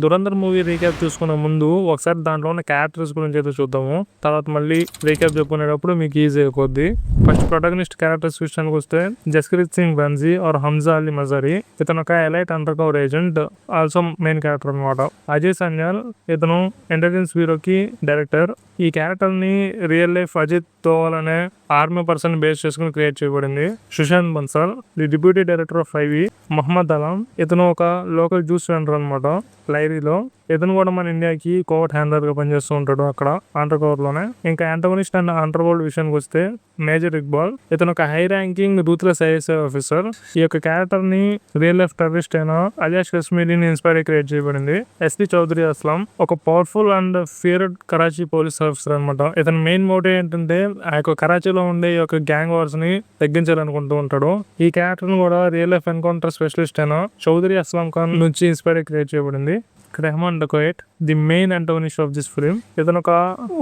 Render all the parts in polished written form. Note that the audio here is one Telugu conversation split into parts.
దురంధర్ మూవీ రీక్యాప్ చూసుకునే ముందు ఒకసారి దాంట్లో ఉన్న క్యారెక్టర్స్ గురించి అయితే చూద్దాము. తర్వాత మళ్ళీ రీక్యాప్ చెప్పుకునేటప్పుడు మీకు ఈజీ అయిపోద్ది. ఫస్ట్ ప్రొటాగనిస్ట్ క్యారెక్టర్స్ విషయానికి వస్తే జస్కరీత్ సింగ్ బన్జీ ఆర్ హంజా అలీ మజారీ, ఇతను ఒక elite undercover agent, also main character అనమాట. అజయ్ సన్యాల్, ఇతను ఇంటెలిజెన్స్ బ్యూరోకి డైరెక్టర్. ఈ క్యారెక్టర్ ని రియల్ లైఫ్ అజిత్ దోవల్ అనే ఆర్మీ పర్సన్ బేస్ చేసుకుని క్రియేట్ చేయబడింది. Sushant Bansal, the deputy director of IB. Mohammad Alam, ఇతను ఒక లోకల్ జ్యూస్ వెండర్ అనమాట లైరీలో. ఇతను కూడా మన ఇండియాకి కోవర్ట్ హ్యాండలర్ గా పనిచేస్తూ ఉంటాడు అక్కడ అండర్ కవర్ లోనే. ఇంకా యాంటగోనిస్ట్ అండ్ అండర్ వరల్డ్ విషయానికి వస్తే మేజర్ ఇక్బాల్, ఇతను ఒక high ranking ruthless ISI officer. ఈ యొక్క క్యారెక్టర్ ని రియల్ లైఫ్ టెర్రరిస్ట్ అయిన అలియాస్ కశ్మీరీని ఇన్స్పైర్ క్రియేట్ చేయబడింది. ఎస్పీ చౌదరి అస్లాం, ఒక powerful and feared Karachi police officer అనమాట. ఇతని మెయిన్ మోటివ్ ఏంటంటే ఆ యొక్క కరాచీలో ఉండే ఈ యొక్క గ్యాంగ్ వార్స్ ని తగ్గించాలనుకుంటూ ఉంటాడు. ఈ క్యారెక్టర్ ని కూడా రియల్ లైఫ్ ఎన్కౌంటర్ స్పెషలిస్ట్ అయిన చౌదరి అస్లాం ఖాన్ నుంచి ఇన్స్పైర్ క్రియేట్ చేయబడింది. Rehman dacoit, the main antagonist of this film. ఇతను ఒక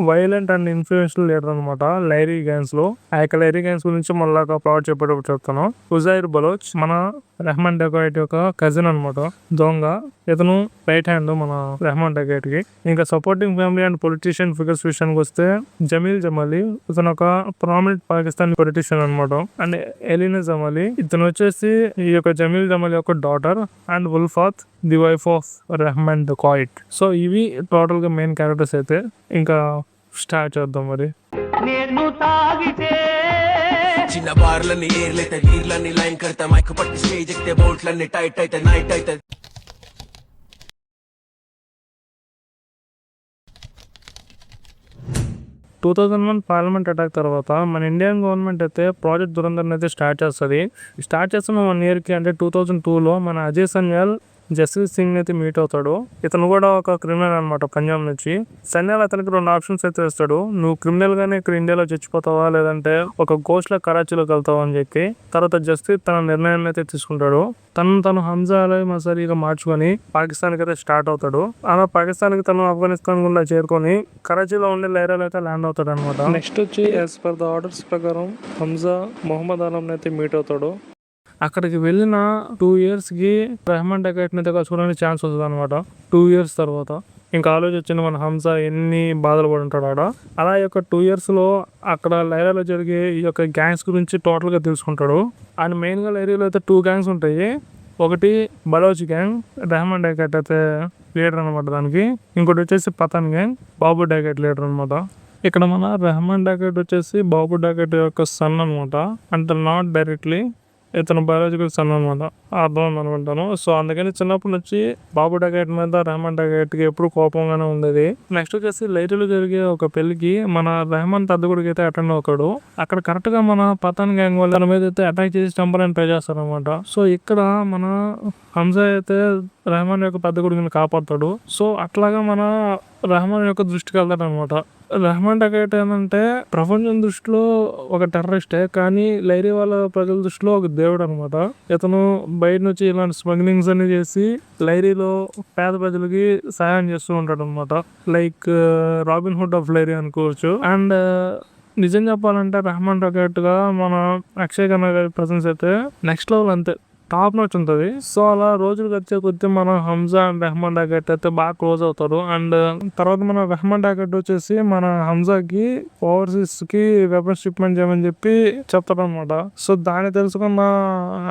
వైలెంట్ అండ్ ఇన్ఫ్లుయెన్షియల్ లీడర్ అనమాట లైరీ గ్యాంగ్స్ లో. ఆ యొక్క లైరీ గ్యాంగ్స్ గురించి మళ్ళీ ప్లాట్ చెప్పేటప్పుడు చెప్తాను. ఉజైర్ బలోచ్, మన రెహమాన్ డకోయట్ యొక్క కజిన్ అనమాట, దొంగ. ఇతను రైట్ హ్యాండ్ మన రెహమాన్ డకోయట్ కి. ఇంకా supporting family and politician figures విషయానికి వస్తే జమీల్ జమాలి, ఇతను ఒక ప్రామినెంట్ పాకిస్తాన్ పొలిటీషియన్ అనమాట. అండ్ ఎలినా జమాలి, ఇతను వచ్చేసి ఈ యొక్క జమీల్ జమాలి యొక్క daughter. And Ulfat, the wife of Rehman dacoit. So ఇవి టోటల్ గా మెయిన్ క్యారెక్టర్స్ అయితే. ఇంకా స్టార్ట్ చేద్దాం మరి. నేను తాగితే చిన్న బార్లని ఏర్లైతే వీర్లని లైన్ కడతా మైక్ పట్టి స్టేజ్ ఎక్కితే బోట్లన్నీ టైట్ అయితే నైట్ అయితే. 2001 పార్లమెంట్ అటాక్ తర్వాత మన ఇండియన్ గవర్నమెంట్ అయితే ప్రాజెక్ట్ దురంధర్ అయితే స్టార్ట్ చేస్తుంది. స్టార్ట్ చేస్తున్న 1 year కి అంటే 2002లో మన అజయ్ సన్యాల్ జస్కరీత్ సింగ్ అయితే మీట్ అవుతాడు. ఇతను కూడా ఒక క్రిమినల్ అనమాట పంజాబ్ నుంచి. సన్యాల్ అతనికి 2 ఆప్షన్స్ అయితే ఇస్తాడు. నువ్వు క్రిమినల్ గానే ఇక్కడ ఇండియాలో చచ్చిపోతావా, లేదంటే ఒక గోస్ట్ లా కరాచీలోకి వెళ్తావా అని చెప్పి. తర్వాత జస్కరీత్ తన నిర్ణయం అయితే తీసుకుంటాడు. తను హంజా అలీ మజారీగా మార్చుకొని పాకిస్తాన్ కి అయితే స్టార్ట్ అవుతాడు. అలా పాకిస్తాన్ కి తను ఆఫ్ఘనిస్తాన్ గుండా చేరుకొని కరాచీలో ఉండే లైరాలో అయితే ల్యాండ్ అవుతాడు అనమాట. నెక్స్ట్ వచ్చి యాజ్ పర్ ద ఆర్డర్స్ ప్రకారం హంజా మొహమ్మద్ అలం అయితే మీట్ అవుతాడు. అక్కడికి వెళ్ళిన 2 years కి రెహమాన్ డకోయట్ అయితే చూడడానికి ఛాన్స్ వస్తుంది అనమాట. 2 years తర్వాత ఇంకా ఆలోచించిన మన హంజా ఎన్ని బాధలు పడి ఉంటాడు ఆడ. అలా ఈ యొక్క 2 years లో అక్కడ లైరాలో జరిగే ఈ యొక్క గ్యాంగ్స్ గురించి టోటల్ గా తెలుసుకుంటాడు. అండ్ మెయిన్ గా లైరాలో అయితే 2 gangs ఉంటాయి. ఒకటి బలోచ్ గ్యాంగ్, రెహమాన్ డకోయట్ అయితే లీడర్ అనమాట దానికి. ఇంకోటి వచ్చేసి పతాన్ గ్యాంగ్, బాబు డకోయట్ లీడర్ అనమాట. ఇక్కడ మన రెహమాన్ డకోయట్ వచ్చేసి బాబు డకోయట్ యొక్క సన్ అనమాట. అంటే నాట్ డైరెక్ట్లీ, ఇతను బయాలజికల్ సన్ అనమాట. అర్థం అనుకుంటాను. సో అందుకని చిన్నప్పటి నుంచి బాబు డకోయట్ మీద రెహమాన్ డకోయట్ కి ఎప్పుడు కోపంగానే ఉండేది. నెక్స్ట్ వచ్చేసి లైట్లో జరిగే ఒక పెళ్లికి మన రెహమాన్ పెద్ద కొడుకు అయితే అటెండ్ అవుతాడు. అక్కడ కరెక్ట్ గా మన పతాన్ గ్యాంగ్ వాళ్ళు తన మీద అయితే అటాక్ చేసి చంపాలని ట్రై చేస్తారు అనమాట. సో ఇక్కడ మన హంజా అయితే రెహమాన్ యొక్క పెద్ద కొడుకుని కాపాడుతాడు. సో అట్లాగా మన రెహమాన్ యొక్క దృష్టికి వెళ్తాడు అనమాట. రెహమాన్ డకోయట్ ఏంటంటే ప్రపంచం దృష్టిలో ఒక టెర్రరిస్టే, కానీ లైరీ వాళ్ళ ప్రజల దృష్టిలో ఒక దేవుడు అనమాట. ఇతను బయట నుంచి ఇలాంటి స్మగ్లింగ్స్ అన్ని చేసి లైరీలో పేద ప్రజలకి సహాయం చేస్తూ ఉంటాడు అనమాట. లైక్ రాబిన్ హుడ్ ఆఫ్ లైరీ అనుకోవచ్చు. అండ్ నిజం చెప్పాలంటే రెహమాన్ డకోయట్ గా మన అక్షయ్ ఖన్నా గారి ప్రజెన్స్ అయితే నెక్స్ట్ లెవెల్, అంతే టాప్ నోచ్ ఉంటుంది. సో అలా రోజులు వచ్చే కొద్దీ మన హంజా అండ్ రెహమాన్ డకోయట్ అయితే బాగా క్లోజ్ అవుతారు. అండ్ తర్వాత మన రెహమాన్ డకోయట్ వచ్చేసి మన హంజాకి ఓవర్సీస్ కి వెపన్ షిప్మెంట్ చేయమని చెప్పి చెప్తాడు అనమాట. సో దాన్ని తెలుసుకున్న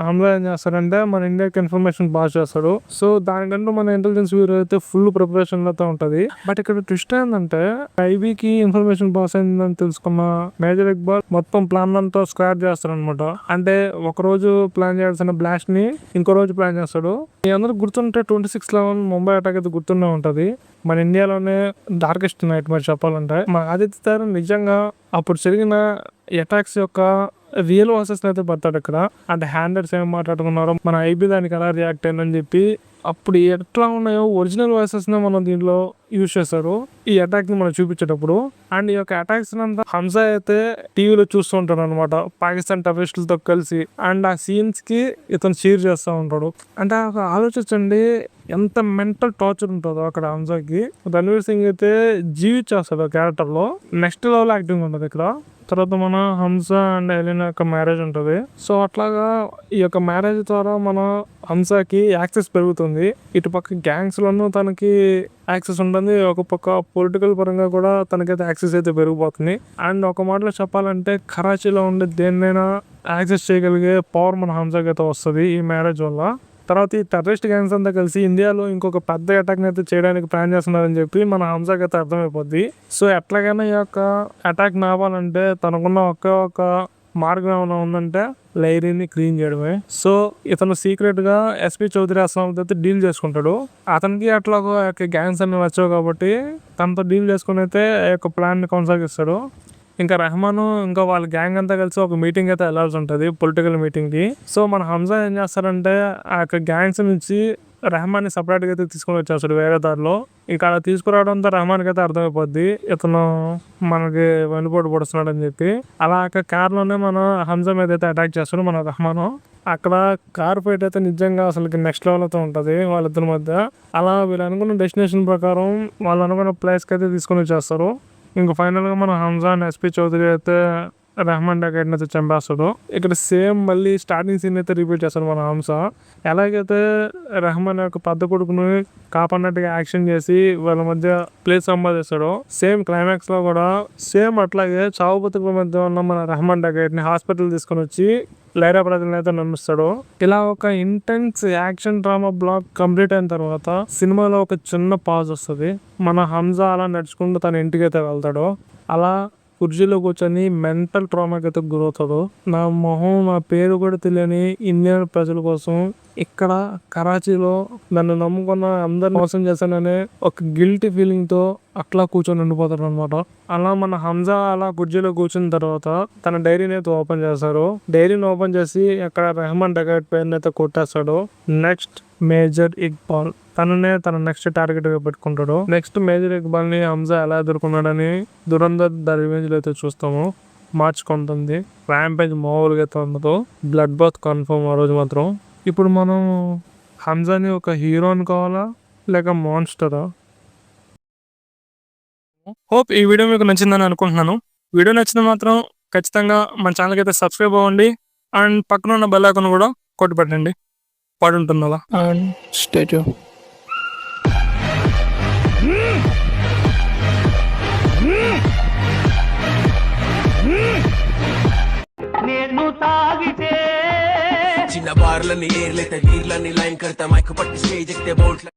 హంజా ఏం చేస్తాడంటే మన ఇండియాకి ఇన్ఫర్మేషన్ పాస్ చేస్తాడు. సో దానికంటూ మన ఇంటెలిజెన్స్ బ్యూరో అయితే ఫుల్ ప్రిపరేషన్ అయితే ఉంటది. బట్ ఇక్కడ ట్విస్ట్ ఏంటంటే ఐబీకి ఇన్ఫర్మేషన్ పాస్ అయిందని తెలుసుకున్న మేజర్ ఇక్బాల్ మొత్తం ప్లాన్ అంతా స్క్రాప్ చేస్తాడు అనమాట. అంటే ఒక రోజు ప్లాన్ చేయాల్సిన బ్లాస్ట్ ని ఇంకో రోజు ప్లాన్ చేస్తాడు. మీ అందరూ గుర్తుంటే 26/11 ముంబై అటాక్ అయితే గుర్తుండే ఉంటది. మన ఇండియాలోనే డార్కెస్ట్ నైట్ మరి చెప్పాలంటే. మన ఆదిత్య తార్ నిజంగా అప్పుడు జరిగిన అటాక్స్ యొక్క రియల్ వాసెస్ అయితే పడతాడు ఇక్కడ. అంటే హ్యాండర్స్ ఏం మాట్లాడుకున్నారో, మన ఐబీ దానికి ఎలా రియాక్ట్ అయిందని చెప్పి అప్పుడు ఎట్లా ఉన్నాయో ఒరిజినల్ వాయిసెస్ నే మనం దీంట్లో యూజ్ చేస్తారు ఈ అటాక్ ని మనం చూపించేటప్పుడు. అండ్ ఈ యొక్క అటాక్స్ అంతా హంజా అయితే టీవీలో చూస్తూ ఉంటాడు అనమాట పాకిస్తాన్ టెర్రరిస్టులతో కలిసి. అండ్ ఆ సీన్స్ కి ఇతను చీర్ చేస్తూ ఉంటాడు. అంటే ఆలోచించండి ఎంత మెంటల్ టార్చర్ ఉంటుందో అక్కడ హంజాకి. రణ్వీర్ సింగ్ అయితే జీవించేస్తాడు క్యారెక్టర్ లో. నెక్స్ట్ లెవెల్ యాక్టింగ్ ఉంటుంది ఇక్కడ. తర్వాత మన హంస అండ్ ఎలినా యొక్క మ్యారేజ్ ఉంటుంది. సో అట్లాగా ఈ యొక్క మ్యారేజ్ ద్వారా మన హంసకి యాక్సెస్ పెరుగుతుంది. ఇటుపక్క గ్యాంగ్స్లోనూ తనకి యాక్సెస్ ఉంటుంది, ఒక పక్క పొలిటికల్ పరంగా కూడా తనకైతే యాక్సెస్ అయితే పెరిగిపోతుంది. అండ్ ఒక మాటలో చెప్పాలంటే కరాచీలో ఉండే దేన్నైనా యాక్సెస్ చేయగలిగే పవర్ మన హంసకి అయితే వస్తుంది ఈ మ్యారేజ్ వల్ల. తర్వాత ఈ టెర్రరిస్ట్ గ్యాంగ్స్ అంతా కలిసి ఇండియాలో ఇంకొక పెద్ద అటాక్ని అయితే చేయడానికి ప్లాన్ చేస్తున్నారని చెప్పి మన హంసాకి అయితే అర్థమైపోద్ది. సో ఎట్లాగైనా ఈ యొక్క అటాక్ ఆపాలంటే తనకున్న ఒక మార్గం ఏమైనా ఉందంటే లైరీని క్లీన్ చేయడమే. సో ఇతను సీక్రెట్ గా ఎస్పీ చౌదరి అస్లాం అయితే డీల్ చేసుకుంటాడు. అతనికి అట్లాగో గ్యాంగ్స్ అన్ని వచ్చావు కాబట్టి తనతో డీల్ చేసుకుని అయితే ఆ యొక్క ప్లాన్ ని కొనసాగిస్తాడు. ఇంకా రెహమాన్ ఇంకా వాళ్ళ గ్యాంగ్ అంతా కలిసి ఒక మీటింగ్ అయితే వెళ్ళాల్సి ఉంటుంది, పొలిటికల్ మీటింగ్ కి. సో మన హంసా ఏం చేస్తారంటే ఆ యొక్క గ్యాంగ్స్ నుంచి రెహమాన్ ని సపరేట్ గా అయితే తీసుకొని వచ్చేస్తాడు వేరే దారిలో. ఇంకా అలా తీసుకురావడంతో రెహమాన్కి అయితే అర్థమైపోద్ది ఇతను మనకి వెనుపోటు పడుతున్నాడు అని చెప్పి. అలా కార్ లోనే మన హంసా మీద అయితే అటాక్ చేస్తాడు మన రెహమాన్. అక్కడ కార్ ఫైట్ అయితే నిజంగా అసలు నెక్స్ట్ లెవెల్ అయితే ఉంటుంది వాళ్ళిద్దరి మధ్య. అలా వీళ్ళు అనుకున్న డెస్టినేషన్ ప్రకారం వాళ్ళు అనుకున్న ప్లేస్ కి అయితే తీసుకొని వచ్చేస్తారు. ఇంకా ఫైనల్ గా మన హంసా అండ్ ఎస్పీ చౌదరి అయితే రెహమాన్ డాకెట్ అయితే చంపేస్తాడు. ఇక్కడ సేమ్ మళ్ళీ స్టార్టింగ్ సీన్ అయితే రిపీట్ చేస్తాడు మన హంస. ఎలాగైతే రెహమాన్ యొక్క పెద్ద కొడుకుని కాపాడినట్టుగా యాక్షన్ చేసి వాళ్ళ మధ్య ప్లేస్ సంపాదిస్తాడో సేమ్ క్లైమాక్స్ లో కూడా సేమ్ అట్లాగే చావు బతుకుల మధ్య ఉన్న మన రెహమాన్ డాకెట్ ని హాస్పిటల్ తీసుకొని వచ్చి లైరా ప్రజలను అయితే నమ్మిస్తాడు. ఇలా ఒక intense action drama block complete అయిన తర్వాత సినిమాలో ఒక చిన్న పాజ్ వస్తుంది. మన హంసా అలా నడుచుకుంటూ తన ఇంటికి అయితే వెళ్తాడు. అలా కుర్చీలో కూర్చొని మెంటల్ ట్రామాకి అయితే గురవుతాడు. నా మొహం నా పేరు కూడా తెలియని ఇండియన్ ప్రజల కోసం ఇక్కడ కరాచీలో నన్ను నమ్ముకున్న అందరిని మోసం చేశాననే ఒక గిల్టీ ఫీలింగ్ తో అట్లా కూర్చొని ఉండిపోతాడు అనమాట. అలా మన హంసా అలా కుర్చీలో కూర్చున్న తర్వాత తన డైరీని అయితే ఓపెన్ చేస్తారు. డైరీని ఓపెన్ చేసి అక్కడ రెహమాన్ డకాట్ పేరుని అయితే కొట్టేస్తాడు. నెక్స్ట్ మేజర్ ఇక్బాల్ తననే తన నెక్స్ట్ టార్గెట్ గా పెట్టుకుంటాడు. నెక్స్ట్ మేజర్ ఇక్బాల్ ని హంసా ఎలా ఎదుర్కొన్నాడని దురంధర్ ద రివెంజ్ లో అయితే చూస్తాము. మార్చుకుంటుంది. ర్యాంపేజ్ మామూలుగా అయితే ఉండదు. బ్లడ్ బాత్ కన్ఫర్మ్ ఆ రోజు మాత్రం. ఇప్పుడు మనం హంసాని ఒక హీరో అనుకోవాలా లేక మాన్స్టరా? హోప్ ఈ వీడియో మీకు నచ్చిందని అనుకుంటున్నాను. వీడియో నచ్చిన మాత్రం ఖచ్చితంగా మన ఛానల్కి అయితే సబ్స్క్రైబ్ అవ్వండి అండ్ పక్కన ఉన్న బెల్ ఐకాన్ కూడా కొట్టి పెట్టండి. పడి ఉంటుంది అలా. And stay tune. నేను తాగితే చిన్న బార్లని ఏర్లైతే వీర్లని లైన్ కడతా మైక్ పట్టి స్టేజ్ ఎక్కితే బోల్ట్